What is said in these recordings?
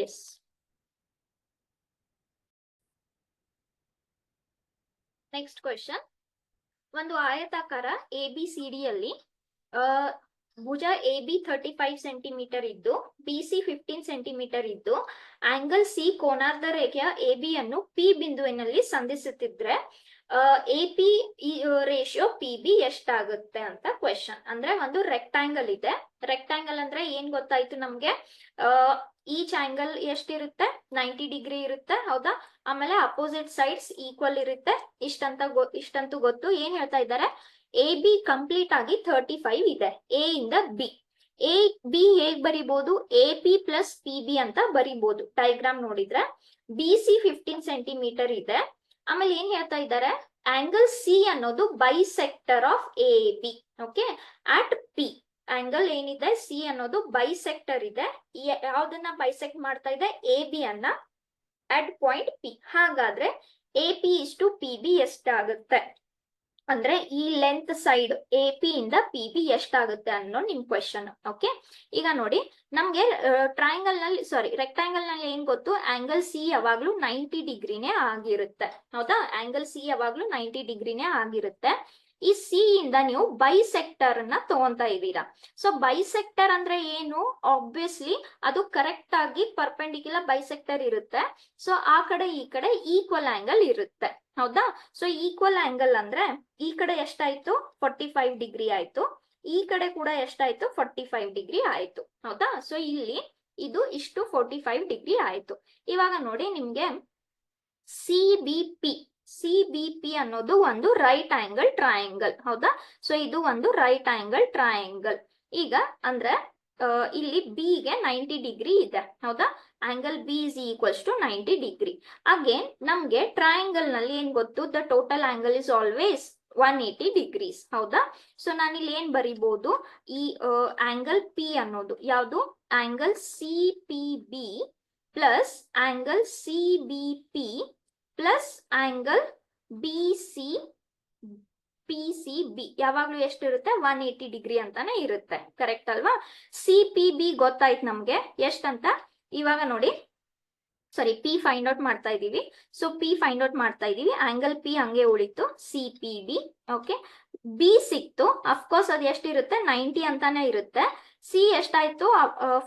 S. Next question. ಒಂದು ಆಯತಾಕಾರ ABCD ಯಲ್ಲಿ ಭುಜ AB 35 ಸೆಂಟಿಮೀಟರ್ ಇದ್ದು BC 15 ಸೆಂಟಿಮೀಟರ್ ಇದ್ದು ಆಂಗಲ್ C ಕೋನಾರ್ಧ ರೇಖೆಯ AB ಯನ್ನು P ಬಿಂದುವಿನಲ್ಲಿ ಸಂಧಿಸುತ್ತಿದ್ರೆ AP ರೇಷಿಯೋ PB ಎಷ್ಟಾಗುತ್ತೆ ಅಂತ ಕ್ವೆಶನ್. ಅಂದ್ರೆ ಒಂದು ರೆಕ್ಟಾಂಗಲ್ ಇದೆ. ರೆಕ್ಟಾಂಗಲ್ ಅಂದ್ರೆ ಏನ್ ಗೊತ್ತಾಯ್ತು ನಮ್ಗೆ, ಈಚ್ ಆಂಗಲ್ ಎಷ್ಟಿರುತ್ತೆ, 90 ಡಿಗ್ರಿ ಇರುತ್ತೆ, ಹೌದಾ. ಆಮೇಲೆ ಅಪೋಸಿಟ್ ಸೈಡ್ಸ್ ಈಕ್ವಲ್ ಇರುತ್ತೆ, ಇಷ್ಟಂತೂ ಗೊತ್ತು. ಏನ್ ಹೇಳ್ತಾ ಇದ್ದಾರೆ, AB ಕಂಪ್ಲೀಟ್ ಆಗಿ 35 ಇದೆ, A ಇಂದ B. AB ಹೇಗ್ ಬರಿಬಹುದು, AP ಪ್ಲಸ್ PB ಅಂತ ಬರಿಬಹುದು ಡೈಗ್ರಾಮ್ ನೋಡಿದ್ರೆ. BC 15 ಸೆಂಟಿಮೀಟರ್ ಇದೆ. ಆಮೇಲೆ ಏನ್ ಹೇಳ್ತಾ ಇದ್ದಾರೆ, ಆಂಗಲ್ C ಅನ್ನೋದು bisector of AB. Okay, at P angle ಏನಿದೆ C ಅನ್ನೋದು ಬೈಸೆಕ್ಟರ್ ಇದೆ. ಯಾವ್ದನ್ನ ಬೈಸೆಕ್ಟ್ ಮಾಡ್ತಾ ಇದೆ, AB ಅನ್ನ ಅಟ್ ಪಾಯಿಂಟ್ P. ಹಾಗಾದ್ರೆ AP ಇಷ್ಟು PB ಎಷ್ಟಾಗುತ್ತೆ ಅಂದ್ರೆ ಈ ಲೆಂತ್ ಸೈಡ್ AP ಇಂದ PB ಎಷ್ಟಾಗುತ್ತೆ ಅನ್ನೋ ನಿಮ್ ಕ್ವೆಶನ್. ಓಕೆ, ಈಗ ನೋಡಿ ನಮ್ಗೆ ಟ್ರಯಾಂಗಲ್ ನಲ್ಲಿ ರೆಕ್ಟಾಂಗಲ್ ನಲ್ಲಿ ಏನ್ ಗೊತ್ತು, ಆಂಗಲ್ C ಯಾವಾಗ್ಲೂ 90 ಡಿಗ್ರಿನೇ ಆಗಿರುತ್ತೆ, ಹೌದಾ. ಆಂಗಲ್ C ಯಾವಾಗ್ಲೂ 90 ಡಿಗ್ರಿನೇ ಆಗಿರುತ್ತೆ. ಈ C ಇಂದ ನೀವು ಬೈಸೆಕ್ಟರ್ ನ ತಗೊಂತಾ ಇದ್ದೀರಾ. ಸೊ ಬೈಸೆಕ್ಟರ್ ಅಂದ್ರೆ ಏನು, ಆಬ್ವಿಯಸ್ಲಿ ಅದು ಕರೆಕ್ಟ್ ಆಗಿ ಪರ್ಪೆಂಡಿಕ್ಯುಲರ್ ಬೈಸೆಕ್ಟರ್ ಇರುತ್ತೆ. ಸೊ ಆ ಕಡೆ ಈ ಕಡೆ ಈಕ್ವಲ್ ಆಂಗಲ್ ಇರುತ್ತೆ, ಹೌದಾ. ಸೊ ಈಕ್ವಲ್ ಆಂಗಲ್ ಅಂದ್ರೆ ಈ ಕಡೆ ಎಷ್ಟಾಯ್ತು, 45 ಡಿಗ್ರಿ ಆಯ್ತು, ಈ ಕಡೆ ಕೂಡ ಎಷ್ಟಾಯ್ತು, 45 ಡಿಗ್ರಿ ಆಯ್ತು, ಹೌದಾ. ಸೊ ಇಲ್ಲಿ ಇದು ಇಷ್ಟು 45 ಡಿಗ್ರಿ ಆಯ್ತು. ಇವಾಗ ನೋಡಿ ನಿಮ್ಗೆ CBP ಅನ್ನೋದು ಒಂದು ರೈಟ್ ಆಂಗಲ್ ಟ್ರಯಾಂಗಲ್, ಹೌದಾ. ಸೊ ಇದು ಒಂದು ರೈಟ್ ಆಂಗಲ್ ಟ್ರಯಾಂಗಲ್. ಈಗ ಅಂದ್ರೆ ಇಲ್ಲಿ B ಗೆ 90 ಡಿಗ್ರಿ ಇದೆ, ಹೌದಾ. Angle B is equals to 90 degree. Again ನಮ್ಗೆ ಟ್ರಯಾಂಗಲ್ ನಲ್ಲಿ ಏನ್ ಗೊತ್ತು, the total angle is always 180 degrees, ಹೌದಾ. ಸೊ ನಾನಿಲ್ಲಿ ಏನ್ ಬರಿಬಹುದು, ಈ ಆಂಗಲ್ P ಅನ್ನೋದು ಯಾವುದು, angle CPB plus angle CBP plus angle PCB ಯಾವಾಗ್ಲೂ ಎಷ್ಟಿರುತ್ತೆ, 180 ಡಿಗ್ರಿ ಅಂತಾನೆ ಇರುತ್ತೆ, ಕರೆಕ್ಟ್ ಅಲ್ವಾ. CPB ಗೊತ್ತಾಯ್ತು ನಮ್ಗೆ ಎಷ್ಟಂತ. ಇವಾಗ ನೋಡಿ P ಫೈಂಡ್ ಔಟ್ ಮಾಡ್ತಾ ಇದೀವಿ. ಸೊ P ಫೈಂಡ್ ಔಟ್ ಮಾಡ್ತಾ ಇದೀವಿ, ಆಂಗಲ್ P ಹಂಗೆ ಉಳಿತು, CPB. ಓಕೆ, B ಸಿಕ್ತು, ಅಫ್ಕೋರ್ಸ್ ಅದು ಎಷ್ಟಿರುತ್ತೆ, 90 ಅಂತಾನೆ ಇರುತ್ತೆ. C ಎಷ್ಟಾಯ್ತು,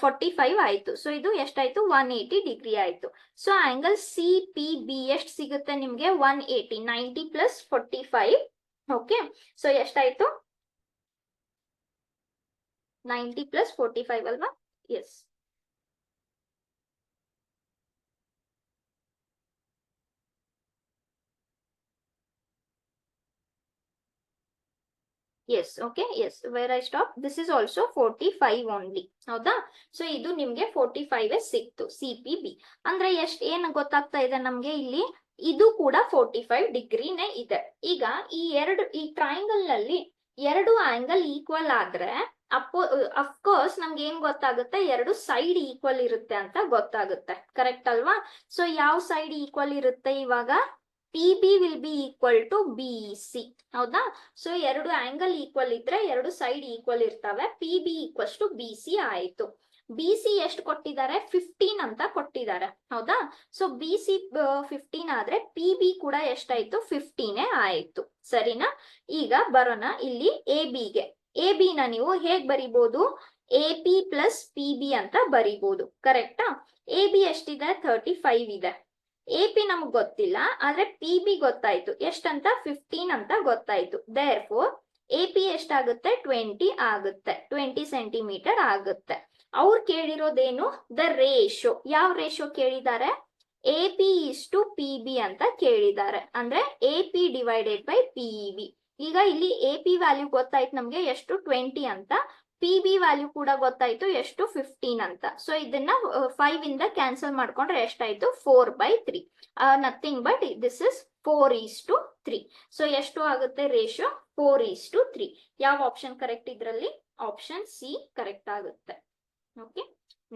45 ಆಯ್ತು. ಸೊ ಇದು ಎಷ್ಟಾಯ್ತು, 180 ಡಿಗ್ರಿ ಆಯ್ತು. ಸೊ ಆಂಗಲ್ CPB ಎಷ್ಟು ಸಿಗುತ್ತೆ ನಿಮ್ಗೆ, 180, 90 ಪ್ಲಸ್ 45. ಓಕೆ, ಸೊ ಎಷ್ಟಾಯ್ತು, 90 ಪ್ಲಸ್ 45 ಅಲ್ವಾ. Yes, yes. Okay, yes, where I stop, this is also 45 only, ಹೌದಾ. ಸೊ ಇದು ನಿಮ್ಗೆ 45 ಸಿಕ್ತು CPB. ಅಂದ್ರೆ ಏನ್ ಗೊತ್ತಾಗ್ತಾ ಇದೆ ನಮ್ಗೆ ಇಲ್ಲಿ, ಇದು ಕೂಡ 45 ಡಿಗ್ರಿನೇ ಇದೆ. ಈಗ ಈ ಟ್ರಯಾಂಗಲ್ ನಲ್ಲಿ ಎರಡು ಆಂಗಲ್ ಈಕ್ವಲ್ ಆದ್ರೆ ಅಫ್ಕೋರ್ಸ್ ನಮ್ಗೆ ಏನ್ ಗೊತ್ತಾಗುತ್ತೆ, ಎರಡು ಸೈಡ್ ಈಕ್ವಲ್ ಇರುತ್ತೆ ಅಂತ ಗೊತ್ತಾಗುತ್ತೆ, ಕರೆಕ್ಟ್ ಅಲ್ವಾ. ಸೊ ಯಾವ ಸೈಡ್ ಈಕ್ವಲ್ ಇರುತ್ತೆ, ಇವಾಗ PB will be equal to BC, ಹೌದಾ. ಸೊ ಎರಡು ಆಂಗಲ್ ಈಕ್ವಲ್ ಇದ್ರೆ ಎರಡು ಸೈಡ್ ಈಕ್ವಲ್ ಇರ್ತವೆ, PB ಈಕ್ವಲ್ಸ್ ಟು BC ಆಯ್ತು. BC ಎಷ್ಟು ಕೊಟ್ಟಿದ್ದಾರೆ, 15 ಅಂತ ಕೊಟ್ಟಿದ್ದಾರೆ, ಹೌದಾ. ಸೊ BC 15 ಆದ್ರೆ PB ಕೂಡ ಎಷ್ಟಾಯ್ತು, 15 ಆಯ್ತು, ಸರಿನಾ. ಈಗ ಬರೋಣ ಇಲ್ಲಿ AB ನ ನೀವು ಹೇಗ್ ಬರಿಬಹುದು, AP ಪ್ಲಸ್ PB ಅಂತ ಬರಿಬಹುದು, ಕರೆಕ್ಟಾ. AB ಎಷ್ಟಿದೆ, 35 ಇದೆ. AP ನಮಗ್ ಗೊತ್ತಿಲ್ಲ, ಆದ್ರೆ PB ಗೊತ್ತಾಯ್ತು, ಎಷ್ಟಂತ, 15 ಅಂತ ಗೊತ್ತಾಯ್ತು. ದೇರ್ಫೋರ್ AP ಎಷ್ಟಾಗುತ್ತೆ, 20 ಆಗುತ್ತೆ, 20 ಸೆಂಟಿಮೀಟರ್ ಆಗುತ್ತೆ. ಅವ್ರು ಕೇಳಿರೋದೇನು, ದ ರೇಷಿಯೋ. ಯಾವ ರೇಷಿಯೋ ಕೇಳಿದ್ದಾರೆ, AP ಇಸ್ ಟು PB ಅಂತ ಕೇಳಿದ್ದಾರೆ, ಅಂದ್ರೆ AP ಡಿವೈಡೆಡ್ ಬೈ PB. ಈಗ ಇಲ್ಲಿ AP ವ್ಯಾಲ್ಯೂ ಗೊತ್ತಾಯ್ತು ನಮ್ಗೆ ಎಷ್ಟು, 20 ಅಂತ. PB ವ್ಯಾಲ್ಯೂ ಕೂಡ ಗೊತ್ತಾಯ್ತು, ಎಷ್ಟು, 15 ಅಂತ. ಸೊ ಇದನ್ನ 5 ಇಂದ ಕ್ಯಾನ್ಸಲ್ ಮಾಡ್ಕೊಂಡ್ರೆ ಎಷ್ಟಾಯ್ತು, 4/3. Nothing but this is 4:3. So ಎಷ್ಟು ಆಗುತ್ತೆ ರೇಷಿಯೋ, 4:3. ಯಾವ ಆಪ್ಷನ್ ಕರೆಕ್ಟ್ ಇದ್ರಲ್ಲಿ, ಆಪ್ಷನ್ C ಕರೆಕ್ಟ್ ಆಗುತ್ತೆ. ಓಕೆ.